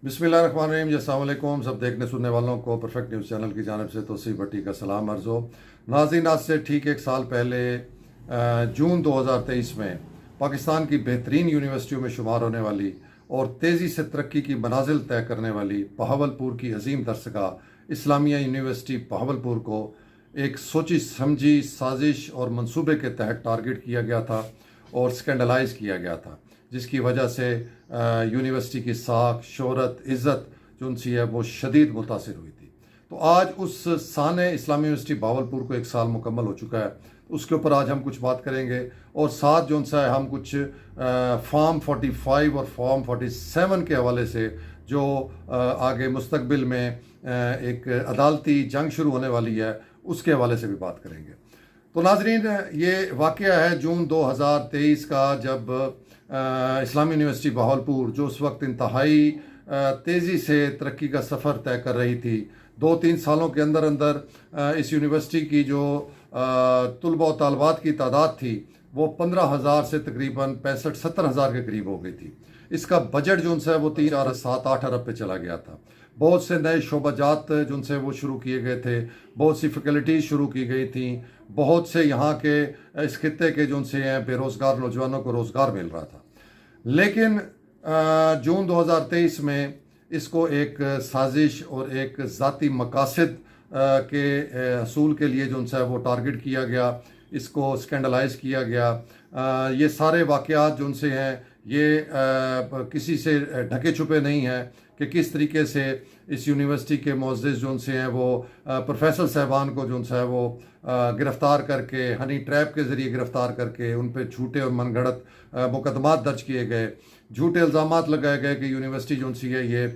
बिस्मिल्लाहिर्रहमानिर्रहीम। अस्सलाम वालेकुम सब देखने सुनने वालों को परफेक्ट न्यूज़ चैनल की जानिब से तोसीफ़ भट्टी का सलाम अर्ज़ हो। नाज़रीन, आज से ठीक एक साल पहले जून 2023 में पाकिस्तान की बेहतरीन यूनिवर्सिटियों में शुमार होने वाली और तेज़ी से तरक्की की मनाजिल तय करने वाली बहावलपुर की अजीम दरसगाह इस्लामिया यूनिवर्सिटी बहावलपुर को एक सोची समझी साजिश और मंसूबे के तहत टारगेट किया गया था और स्कैंडलाइज किया गया था, जिसकी वजह से यूनिवर्सिटी की साख शोहरत इज़्ज़त जो उनसी है वो शदीद मुतासिर हुई थी। तो आज उस साने इस्लामी यूनिवर्सिटी बावलपुर को एक साल मुकम्मल हो चुका है। उसके ऊपर आज हम कुछ बात करेंगे और साथ जो सा है हम कुछ फॉर्म 45 और फॉर्म 47 के हवाले से जो आगे मुस्तकबिल में एक अदालती जंग शुरू होने वाली है उसके हवाले से भी बात करेंगे। तो नाजरीन, ये वाक़या है जून 2023 का, जब इस्लामी यूनिवर्सिटी बहावलपुर जो उस वक्त इंतहाई तेज़ी से तरक्की का सफ़र तय कर रही थी। 2-3 सालों के अंदर अंदर इस यूनिवर्सिटी की जो तलबा व तालबात की तादाद थी वो 15,000 से तकरीबन 65-70,000 के करीब हो गई थी। इसका बजट जो उनसे वो 3-7-8 अरब पे चला गया था। बहुत से नए शोबाजात जो उनसे वो शुरू किए गए थे, बहुत सी फैकल्टीज़ शुरू की गई थी, बहुत से यहाँ के इस खत्े के जो उनसे हैं बेरोज़गार नौजवानों को रोज़गार मिल रहा था। लेकिन जून 2023 में इसको एक साजिश और एक ज़ाती मकासद के हसूल के लिए जो उनसे वो टारगेट किया गया, इसको स्कैंडलाइज किया गया। ये सारे वाक़यात जो उनसे हैं ये किसी से ढके छुपे नहीं हैं कि किस तरीके से इस यूनिवर्सिटी के मुअज़्ज़िज़ जो उनसे हैं वो प्रोफेसर साहबान को जो उनसे है वो गिरफ़्तार करके हनी ट्रैप के ज़रिए गिरफ़्तार करके उन पर झूठे और मनगढ़ंत मुकदमात दर्ज किए गए, झूठे इल्ज़ामात लगाए गए कि यूनिवर्सिटी जो उनसी है ये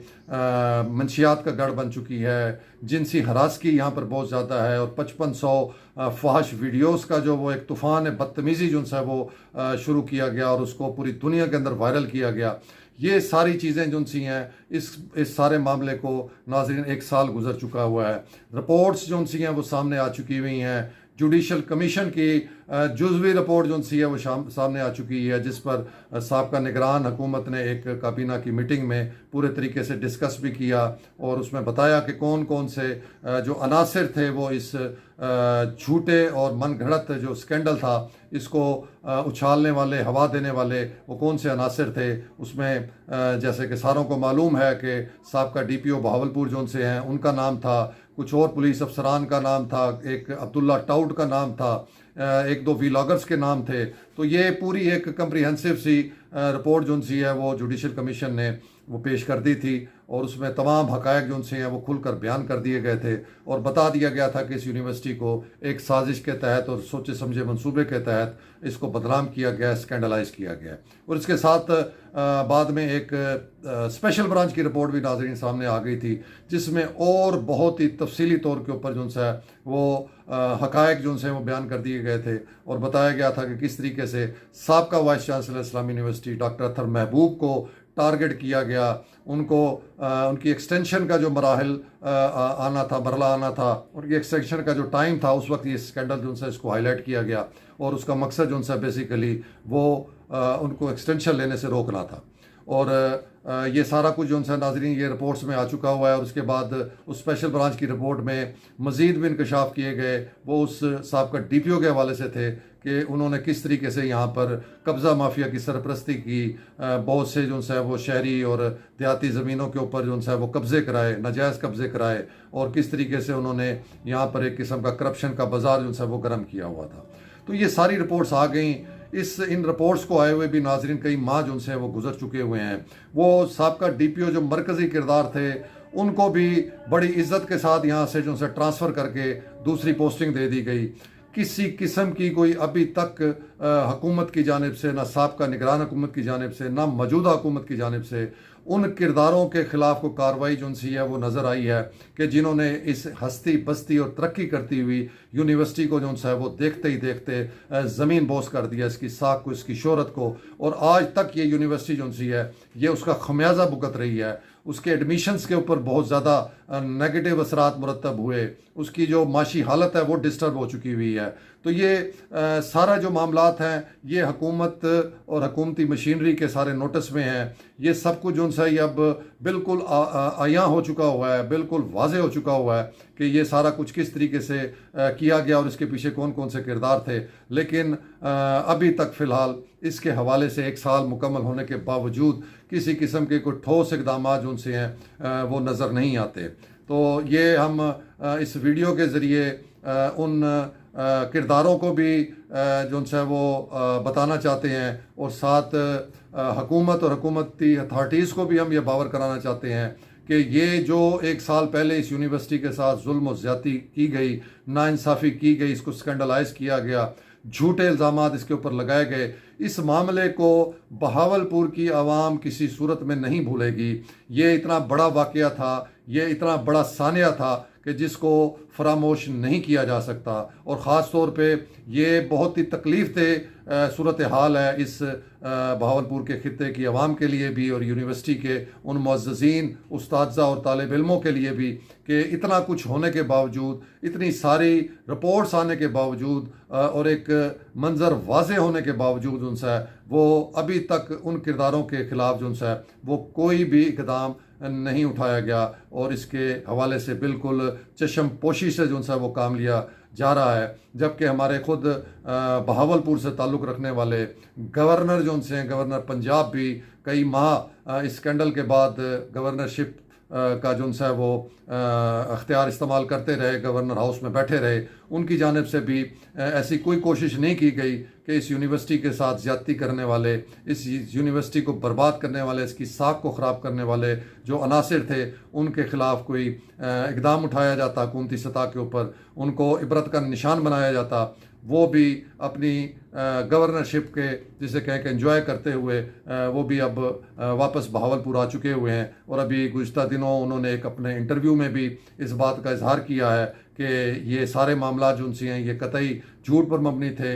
मंशियात का गढ़ बन चुकी है, जिनसी हरासगी यहाँ पर बहुत ज़्यादा है और 5500 फहाश वीडियोस का जो वो एक तूफ़ान है बदतमीज़ी जो उनसे वो शुरू किया गया और उसको पूरी दुनिया के अंदर वायरल किया गया। ये सारी चीज़ें जो उनसी हैं इस सारे मामले को नाज़रीन एक साल गुजर चुका हुआ है। रिपोर्ट्स जो उनसी हैं वो सामने आ चुकी हुई हैं। जुडिशल कमीशन की जुज़वी रिपोर्ट जो उनसी है वो सामने आ चुकी है, जिस पर साबका निगरान हुकूमत ने एक काबीना की मीटिंग में पूरे तरीके से डिस्कस भी किया और उसमें बताया कि कौन कौन से जो अनासर थे वो इस झूठे और मनगढ़ंत जो स्कैंडल था इसको उछालने वाले, हवा देने वाले वो कौन से अनासर थे। उसमें जैसे कि सारों को मालूम है कि साबका DPO बहावलपुर जो उनसे हैं उनका नाम था, कुछ और पुलिस अफसरान का नाम था, एक अब्दुल्ला टाउट का नाम था, 1-2 वीलॉगर्स के नाम थे। तो ये पूरी एक कम्प्रीहेंसिव सी रिपोर्ट जो उनसी है वो जुडिशल कमीशन ने वो पेश कर दी थी और उसमें तमाम हक़ायक़ जो उनसे हैं वो खुलकर बयान कर दिए गए थे और बता दिया गया था कि इस यूनिवर्सिटी को एक साजिश के तहत और सोचे समझे मंसूबे के तहत इसको बदनाम किया गया, स्कैंडलाइज किया गया। और इसके साथ बाद में एक स्पेशल ब्रांच की रिपोर्ट भी नाज़रीन सामने आ गई थी, जिसमें और बहुत ही तफसीली तौर के ऊपर जो उनसे वो हक़ायक़ जो उनसे वो बयान कर दिए गए थे और बताया गया था कि किस तरीके से साबका वाइस चांसलर इस्लामी यूनिवर्सिटी डॉक्टर अतहर महबूब को टारगेट किया गया, उनको उनकी एक्सटेंशन का जो मरला आना था, उनकी एक्सटेंशन का जो टाइम था उस वक्त ये स्कैंडल जो उनसे इसको हाईलाइट किया गया और उसका मकसद जो उनसे बेसिकली वो उनको एक्सटेंशन लेने से रोकना था। और ये सारा कुछ जो उनसे नाजरीन ये रिपोर्ट्स में आ चुका हुआ है। और उसके बाद उस स्पेशल ब्रांच की रिपोर्ट में मज़ीद भी इंकशाफ किए गए, वो उस साबका DPO के हवाले से थे कि उन्होंने किस तरीके से यहाँ पर कब्ज़ा माफिया की सरपरस्ती की, बहुत से जो उनसे वो शहरी और देहाती ज़मीनों के ऊपर जो उनसे वो कब्ज़े कराए, नाजायज़ कब्ज़े कराए और किस तरीके से उन्होंने यहाँ पर एक किस्म का करप्शन का बाज़ार जो उनसे वो गर्म किया हुआ था। तो ये सारी रिपोर्ट्स आ गई। इन रिपोर्ट्स को आए हुए भी नाजरीन कई माह जो उनसे वो गुजर चुके हुए हैं। वो साबका DPO जो मरकज़ी किरदार थे उनको भी बड़ी इज्जत के साथ यहाँ से जो उनसे ट्रांसफ़र करके दूसरी पोस्टिंग दे दी गई। किसी किस्म की कोई अभी तक हुकूमत की जानिब से, ना साबका निगरान हुकूमत की जानिब से, ना मौजूदा हुकूमत की जानिब से उन किरदारों के ख़िलाफ़ को कार्रवाई जो उनसी है वो नज़र आई है कि जिन्होंने इस हस्ती बस्ती और तरक्की करती हुई यूनिवर्सिटी को जो उनसे है वो देखते ही देखते ज़मीन बोस कर दिया, इसकी साख को, इसकी शोहरत को। और आज तक ये यूनिवर्सिटी जो उनसी है ये उसका खमियाजा भुगत रही है। उसके एडमिशन्स के ऊपर बहुत ज़्यादा नेगेटिव असरात मुरतब हुए उसकी जो माशी हालत है वो डिस्टर्ब हो चुकी हुई है। तो ये सारा जो मामलात हैं ये हुकूमत और हुकूमती मशीनरी के सारे नोटिस में हैं। ये सब कुछ जो है ये अब बिल्कुल आया हो चुका हुआ है, बिल्कुल वाज़ेह हो चुका हुआ है कि ये सारा कुछ किस तरीके से किया गया और इसके पीछे कौन कौन से किरदार थे। लेकिन अभी तक फ़िलहाल इसके हवाले से 1 साल मुकम्मल होने के बावजूद किसी किस्म के कोई ठोस इकदाम जो उनसे हैं वो नज़र नहीं आते। तो ये हम इस वीडियो के ज़रिए उन किरदारों को भी जो है वो बताना चाहते हैं और साथ हुकूमत और हुकूमती अथॉरिटीज़ को भी हम ये बावर कराना चाहते हैं कि ये जो 1 साल पहले इस यूनिवर्सिटी के साथ जुल्म और ज़्यादती की गई, नाइंसाफ़ी की गई, इसको स्कैंडलाइज किया गया, झूठे इल्ज़ामात इसके ऊपर लगाए गए, इस मामले को बहावलपुर की आवाम किसी सूरत में नहीं भूलेगी। ये इतना बड़ा वाक़या था, ये इतना बड़ा सानिया था कि जिसको फरामोश नहीं किया जा सकता। और ख़ास तौर पे ये बहुत ही तकलीफ़ दे सूरत हाल है इस बहावलपुर के ख़ित्ते की आवाम के लिए भी और यूनिवर्सिटी के उन मुअज़्ज़िज़ीन, उस्ताज़ा और तालिब इल्मों के लिए भी कि इतना कुछ होने के बावजूद, इतनी सारी रिपोर्ट्स आने के बावजूद और एक मंज़र वाज़ेह होने के बावजूद उनसे वो अभी तक उन किरदारों के ख़िलाफ़ जो है वो कोई भी इक़दाम नहीं उठाया गया और इसके हवाले से बिल्कुल चशम पोशी से जो है वो काम लिया जा रहा है। जबकि हमारे खुद बहावलपुर से ताल्लुक़ रखने वाले गवर्नर जो हैं, गवर्नर पंजाब भी कई माह इस स्कैंडल के बाद गवर्नरशिप का जो है वो अख्तियार इस्तेमाल करते रहे, गवर्नर हाउस में बैठे रहे। उनकी जानिब से भी ऐसी कोई कोशिश नहीं की गई कि इस यूनिवर्सिटी के साथ ज़्यादती करने वाले, इस यूनिवर्सिटी को बर्बाद करने वाले, इसकी साख को ख़राब करने वाले जो अनासिर थे उनके ख़िलाफ़ कोई इक़दाम उठाया जाता, हुकूमती सतह के ऊपर उनको इबरत का निशान बनाया जाता। वो भी अपनी गवर्नरशिप के जिसे कहें कि एंजॉय करते हुए वो भी अब वापस बहावलपुर आ चुके हुए हैं। और अभी गुज़िश्ता दिनों उन्होंने एक अपने इंटरव्यू में भी इस बात का इजहार किया है कि ये सारे मामला जो उनसे हैं ये कतई झूठ पर मबनी थे,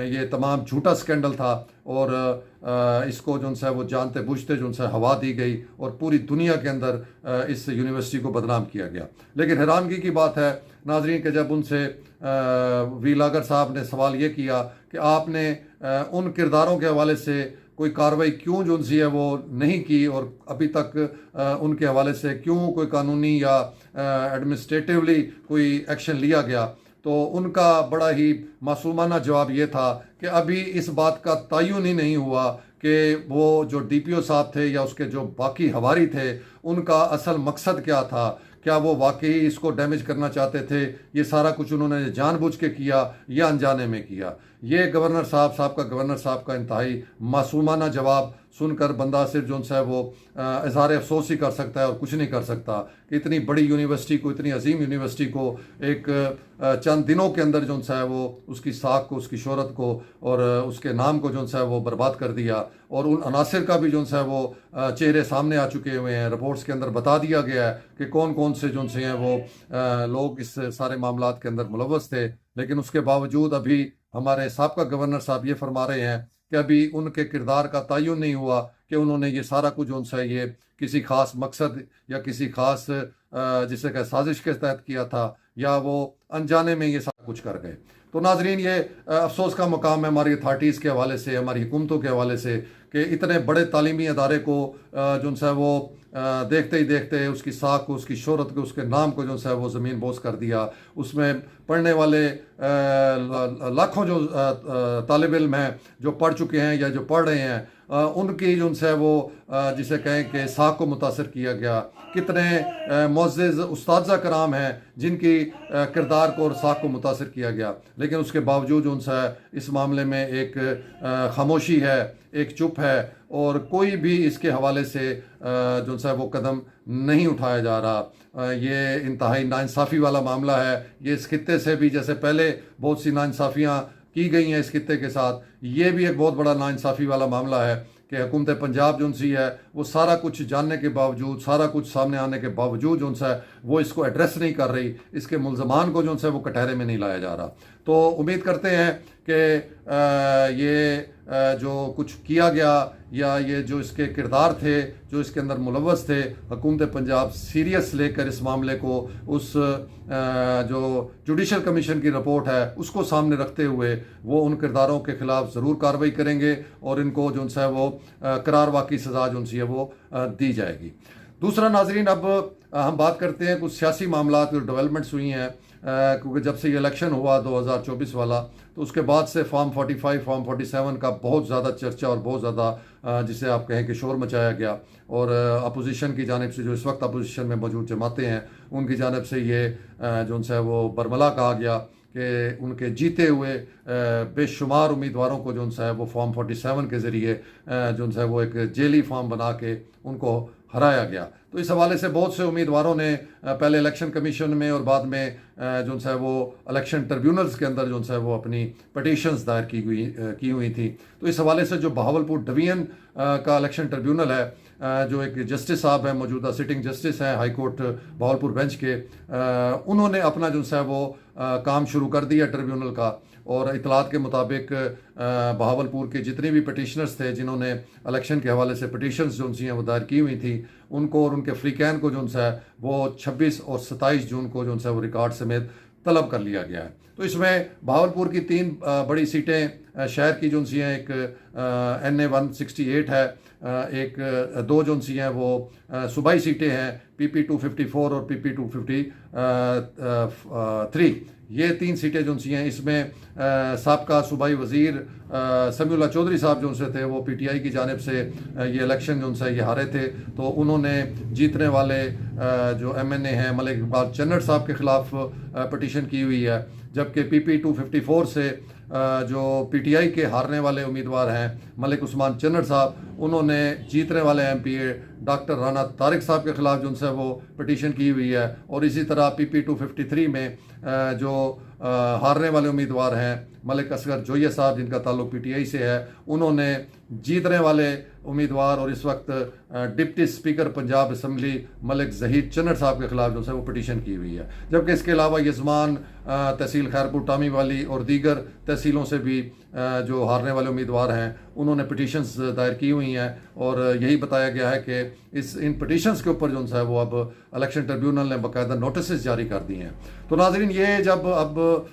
ये तमाम झूठा स्कैंडल था और इसको जो है वो जानते बूझते जो है हवा दी गई और पूरी दुनिया के अंदर इस यूनिवर्सिटी को बदनाम किया गया। लेकिन हैरानगी की बात है नाजरीन कि जब उनसे वी लागर साहब ने सवाल ये किया कि आपने उन किरदारों के हवाले से कोई कार्रवाई क्यों जो उनसी है वो नहीं की और अभी तक उनके हवाले से क्यों कोई कानूनी या एडमिनिस्ट्रेटिवली कोई एक्शन लिया गया, तो उनका बड़ा ही मासूमाना जवाब ये था कि अभी इस बात का तयन ही नहीं हुआ कि वो जो डीपीओ साहब थे या उसके जो बाकी हवारी थे उनका असल मकसद क्या था। क्या वो वाकई इसको डैमेज करना चाहते थे, ये सारा कुछ उन्होंने जानबूझ के किया या अनजाने में किया। ये गवर्नर साहब का इंतहाई मासूमाना जवाब सुनकर बंदा सिर्फ जो है वो इज़हार अफसोस ही कर सकता है और कुछ नहीं कर सकता कि इतनी बड़ी यूनिवर्सिटी को, इतनी अजीम यूनिवर्सिटी को एक चंद दिनों के अंदर जो है वो उसकी साख को, उसकी शोहरत को और उसके नाम को जो है वो बर्बाद कर दिया। और उन अनासिर का भी जो है वो चेहरे सामने आ चुके हुए हैं। रिपोर्ट्स के अंदर बता दिया गया है कि कौन कौन से जो हैं वो लोग इस सारे मामलात के अंदर मुलव्वस थे। लेकिन उसके बावजूद अभी हमारे साहब का गवर्नर साहब ये फरमा रहे हैं कि अभी उनके किरदार का तयन नहीं हुआ कि उन्होंने ये सारा कुछ जो है ये किसी खास मकसद या किसी खास जिसे कह साजिश के तहत किया था या वो अनजाने में ये सारा कुछ कर गए। तो नाजरीन ये अफसोस का मुकाम है हमारी अथॉरिटीज़ के हवाले से, हमारी हुकूमतों के हवाले से कि इतने बड़े तालीमी अदारे को जो है वो देखते ही देखते उसकी साख को, उसकी शोहरत को, उसके नाम को जो है वो ज़मीन बोझ कर दिया। उसमें पढ़ने वाले लाखों जो तालिब इल्म हैं जो पढ़ चुके हैं या जो पढ़ रहे हैं उनकी जो है वो जिसे कहें कि साख को मुतासर किया गया। कितने मुअज़्ज़िज़ उस्ताज़ा कराम हैं जिनकी किरदार को और साख को मुतासर किया गया, लेकिन उसके बावजूद उनसे इस मामले में एक खामोशी है, एक चुप है और कोई भी इसके हवाले से जो है वो कदम नहीं उठाया जा रहा। ये इंतहाई नाइंसाफ़ी वाला मामला है। ये इस खित्ते से भी जैसे पहले बहुत सी नाइंसाफ़ियाँ की गई हैं इस खित्ते के साथ, ये भी एक बहुत बड़ा नाइंसाफ़ी वाला मामला है कि हुकूमत पंजाब जो सी है वो सारा कुछ जानने के बावजूद, सारा कुछ सामने आने के बावजूद जो है वो इसको एड्रेस नहीं कर रही, इसके मुल्ज़मान को जो है वो कटहरे में नहीं लाया जा रहा। तो उम्मीद करते हैं कि ये जो कुछ किया गया या ये जो इसके किरदार थे जो इसके अंदर मुलव्वस थे, हुकूमत पंजाब सीरियस लेकर इस मामले को उस जो जुडिशल कमीशन की रिपोर्ट है उसको सामने रखते हुए वो उन किरदारों के खिलाफ ज़रूर कार्रवाई करेंगे और इनको जो है वो करार वाक़ई सज़ा जो है वो दी जाएगी। दूसरा नाजरीन, अब हम बात करते हैं कुछ सियासी मामला जो डेवलपमेंट्स हुई हैं, क्योंकि जब से ये इलेक्शन हुआ 2024 वाला, तो उसके बाद से फॉर्म 45 फॉर्म 47 का बहुत ज़्यादा चर्चा और बहुत ज़्यादा जिसे आप कहें कि शोर मचाया गया। और अपोजिशन की जानिब से जो इस वक्त अपोजिशन में मौजूद जमातें हैं उनकी जानिब से ये जो है वो बरमला कहा गया कि उनके जीते हुए बेशुमार उम्मीदवारों को जो है वो फॉर्म 47 के ज़रिए जो है वो एक जेली फॉर्म बना के उनको हराया गया। तो इस हवाले से बहुत से उम्मीदवारों ने पहले इलेक्शन कमीशन में और बाद में जो है वो इलेक्शन ट्रिब्यूनल्स के अंदर जो है वो अपनी पटिशन्स दायर की हुई थी। तो इस हवाले से जो बहावलपुर डिवीजन का इलेक्शन ट्रिब्यूनल है, जो एक जस्टिस साहब हैं, मौजूदा सिटिंग जस्टिस हैं हाई कोर्ट बहावलपुर बेंच के, उन्होंने अपना जो है वो काम शुरू कर दिया ट्रिब्यूनल का। और इतलात के मुताबिक बहावलपुर के जितने भी पटिशनर्स थे जिन्होंने इलेक्शन के हवाले से पटिशन्स जो हैं वो दायर की हुई थी, उनको और उनके फ्रीकैन को जो है वो 26 और 27 जून को जो है वो रिकॉर्ड समेत तलब कर लिया गया है। तो इसमें बहावलपुर की 3 बड़ी सीटें शहर की जो सी हैं, एक NA 168 है, एक 2 जो सी हैं वो सूबाई सीटें हैं PP 254 और PP 253। ये 3 सीटें जो सी हैं, इसमें साबका सूबाई वज़ीर समीउल्लाह चौधरी साहब जो से थे वो PTI की जानिब से ये इलेक्शन जो है ये हारे थे। तो उन्होंने जीतने वाले जो MNA हैं मलिक इकबाल चन्नड़ साहब के ख़िलाफ़ पटिशन की हुई है, जबकि PP 254 से जो PTI के हारने वाले उम्मीदवार हैं मलिक उस्मान चन्नड़ साहब, उन्होंने जीतने वाले MPA डॉक्टर राना तारिक साहब के ख़िलाफ़ जो है वो पटिशन की हुई है। और इसी तरह PP 253 में जो हारने वाले उम्मीदवार हैं मलिक असगर जोया साहब जिनका ताल्लुक PTI से है, उन्होंने जीतने वाले उम्मीदवार और इस वक्त deputy speaker Punjab assembly Malik Zaheer Channar साहब के खिलाफ जो है वो पटिशन की हुई है। जबकि इसके अलावा यजमान तहसील खैरपुर टामी वाली और दीगर तहसीलों से भी जो हारने वाले उम्मीदवार हैं उन्होंने पटिशन्स दायर की हुई हैं। और यही बताया गया है कि इन पटिशन्स के ऊपर जो है वो अब इलेक्शन ट्रिब्यूनल ने बाकायदा नोटिस जारी कर दिए हैं। तो नाजरीन, ये जब अब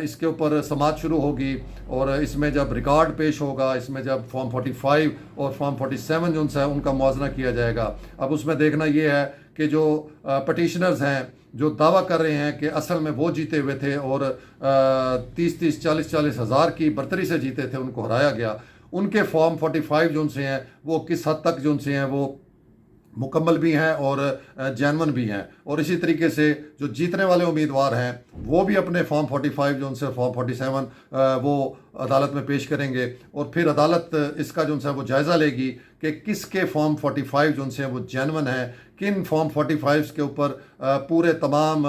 इसके ऊपर समाअत शुरू होगी और इसमें जब रिकॉर्ड पेश होगा, इसमें जब फॉर्म 45 और फॉर्म 47 जो है उनका मुआवजा किया जाएगा, अब उसमें देखना ये है कि जो पटिशनर्स हैं जो दावा कर रहे हैं कि असल में वो जीते हुए थे और 30-30 40-40 हज़ार की बर्तरी से जीते थे, उनको हराया गया, उनके फॉर्म 45 जो से हैं वो किस हद तक जो से हैं वो मुकम्मल भी हैं और जैनवन भी हैं। और इसी तरीके से जो जीतने वाले उम्मीदवार हैं वो भी अपने फॉर्म 45 जो उनसे फॉर्म 47 वो अदालत में पेश करेंगे और फिर अदालत इसका जो है वो जायज़ा लेगी कि किसके फॉर्म 45 जो से वो जैनवन है, किन फॉर्म 45 के ऊपर पूरे तमाम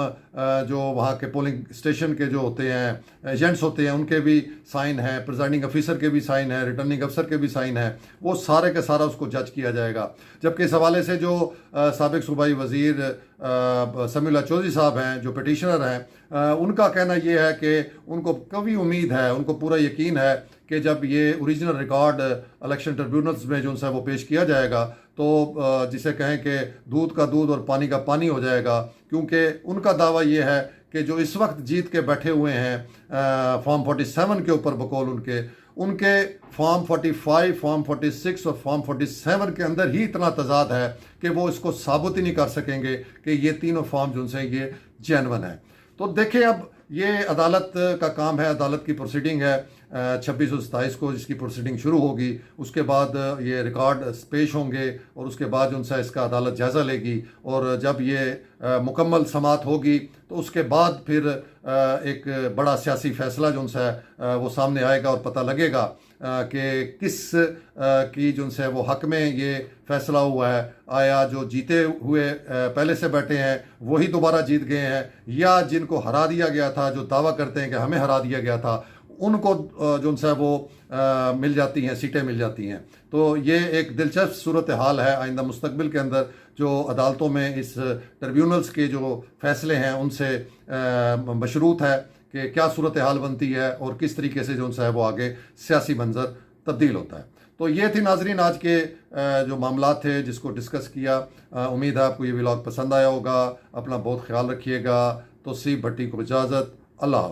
जो वहाँ के पोलिंग स्टेशन के जो होते हैं एजेंट्स होते हैं उनके भी साइन हैं, प्रिजाइडिंग ऑफिसर के भी साइन है, रिटर्निंग अफसर के भी साइन है, वो सारे का सारा उसको जज किया जाएगा। जबकि इस हवाले से जो साबिक सूबाई वज़ीर समीउल्लाह चौधरी साहब हैं जो पटिशनर हैं, उनका कहना ये है कि उनको कभी उम्मीद है, उनको पूरा यकीन है कि जब ये ओरिजिनल रिकॉर्ड इलेक्शन ट्रिब्यूनल्स में जो है वो पेश किया जाएगा तो जिसे कहें कि दूध का दूध और पानी का पानी हो जाएगा। क्योंकि उनका दावा ये है कि जो इस वक्त जीत के बैठे हुए हैं फॉर्म 47 के ऊपर बकौल उनके फॉर्म 45, फॉर्म 46 और फॉर्म 47 के अंदर ही इतना तजाद है कि वो इसको साबित ही नहीं कर सकेंगे कि ये तीनों फॉर्म जो हैं ये जेन्युइन है। तो देखें, अब ये अदालत का काम है, अदालत की प्रोसीडिंग है 26 और 27 को जिसकी प्रोसीडिंग शुरू होगी। उसके बाद ये रिकॉर्ड पेश होंगे और उसके बाद जो है इसका अदालत जायज़ा लेगी और जब ये मुकम्मल समाअत होगी तो उसके बाद फिर एक बड़ा सियासी फैसला जो है वो सामने आएगा और पता लगेगा कि किस की जो है वो हक में ये फैसला हुआ है। आया जो जीते हुए पहले से बैठे हैं वही दोबारा जीत गए हैं, या जिनको हरा दिया गया था, जो दावा करते हैं कि हमें हरा दिया गया था, उनको जो है वो मिल जाती हैं, सीटें मिल जाती हैं। तो ये एक दिलचस्प सूरत हाल है। आइंदा मुस्तकबिल के अंदर जो अदालतों में इस ट्रिब्यूनल्स के जो फैसले हैं उनसे मशरूत है कि क्या सूरत हाल बनती है और किस तरीके से जो है वो आगे सियासी मंजर तब्दील होता है। तो ये थी नाजरीन आज के जो मामला थे जिसको डिस्कस किया। उम्मीद है आपको ये व्लॉग पसंद आया होगा। अपना बहुत ख्याल रखिएगा। तो सी भट्टी को इजाज़त। अल्लाह हाफ़िज़।